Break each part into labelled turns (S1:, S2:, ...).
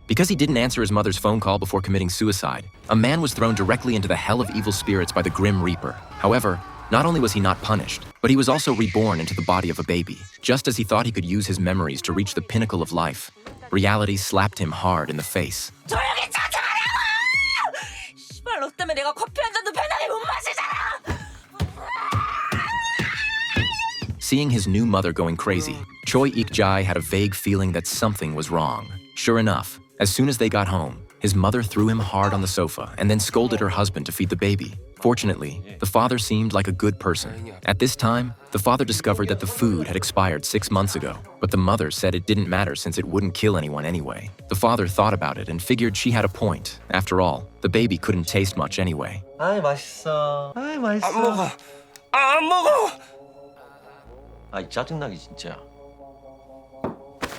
S1: Because he didn't answer his mother's phone call before committing suicide, a man was thrown directly into the hell of evil spirits by the Grim Reaper. However, not only was he not punished, but he was also reborn into the body of a baby. Just as he thought he could use his memories to reach the pinnacle of life, reality slapped him hard in the face.
S2: 조용히 찾아가라고! 씨발 너 때문에 내가 커피 한 잔도 편하게 못 마시잖아!
S1: Seeing his new mother going crazy, Choi Ik-jae had a vague feeling that something was wrong. Sure enough, as soon as they got home, his mother threw him hard on the sofa and then scolded her husband to feed the baby. Fortunately, the father seemed like a good person. At this time, the father discovered that the food had expired 6 months ago, but the mother said it didn't matter since it wouldn't kill anyone anyway. The father thought about it and figured she had a point. After all, the baby couldn't taste much anyway.
S3: 아이 맛있어. 아이 맛있어.
S4: 안 먹어. 안 먹어.
S3: 아이 짜증나게 진짜.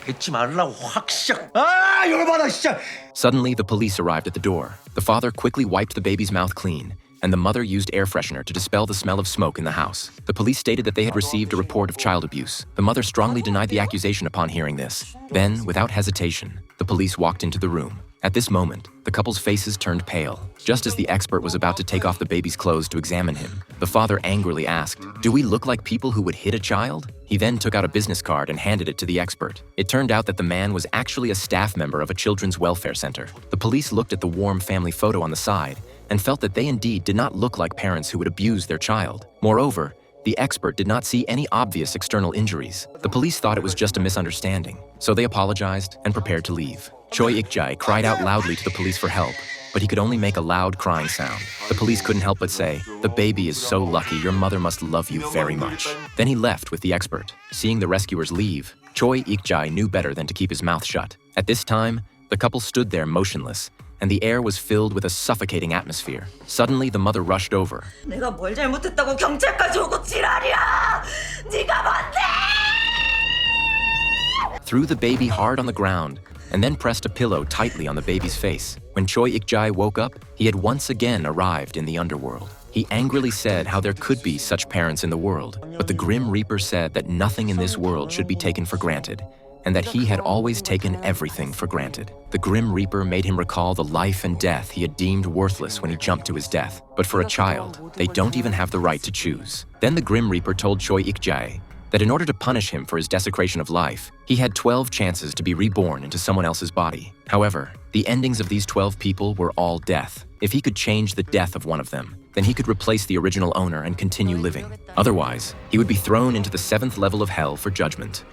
S3: 뱉지 말라고 확 시작. 아 열받아 진짜.
S1: Suddenly, the police arrived at the door. The father quickly wiped the baby's mouth clean, and the mother used air freshener to dispel the smell of smoke in the house. The police stated that they had received a report of child abuse. The mother strongly denied the accusation upon hearing this. Then, without hesitation, the police walked into the room. At this moment, the couple's faces turned pale. Just as the expert was about to take off the baby's clothes to examine him, the father angrily asked, "Do we look like people who would hit a child?" He then took out a business card and handed it to the expert. It turned out that the man was actually a staff member of a children's welfare center. The police looked at the warm family photo on the side and felt that they indeed did not look like parents who would abuse their child. Moreover, the expert did not see any obvious external injuries. The police thought it was just a misunderstanding, so they apologized and prepared to leave. Choi Ik-jae cried out loudly to the police for help, but he could only make a loud crying sound. The police couldn't help but say, "The baby is so lucky, your mother must love you very much." Then he left with the expert. Seeing the rescuers leave, Choi Ik-jae knew better than to keep his mouth shut. At this time, the couple stood there motionless, and the air was filled with a suffocating atmosphere. Suddenly, the mother rushed over.
S2: 내가 뭘 잘못했다고 경찰까지 오고 지랄이야! 네가 뭔데!
S1: Threw the baby hard on the ground, and then pressed a pillow tightly on the baby's face. When Choi Ik-jae woke up, he had once again arrived in the underworld. He angrily said how there could be such parents in the world, but the Grim Reaper said that nothing in this world should be taken for granted, and that he had always taken everything for granted. The Grim Reaper made him recall the life and death he had deemed worthless when he jumped to his death. But for a child, they don't even have the right to choose. Then the Grim Reaper told Choi Ik-jae that in order to punish him for his desecration of life, he had 12 chances to be reborn into someone else's body. However, the endings of these 12 people were all death. If he could change the death of one of them, then he could replace the original owner and continue living. Otherwise, he would be thrown into the 7th level of hell for judgment.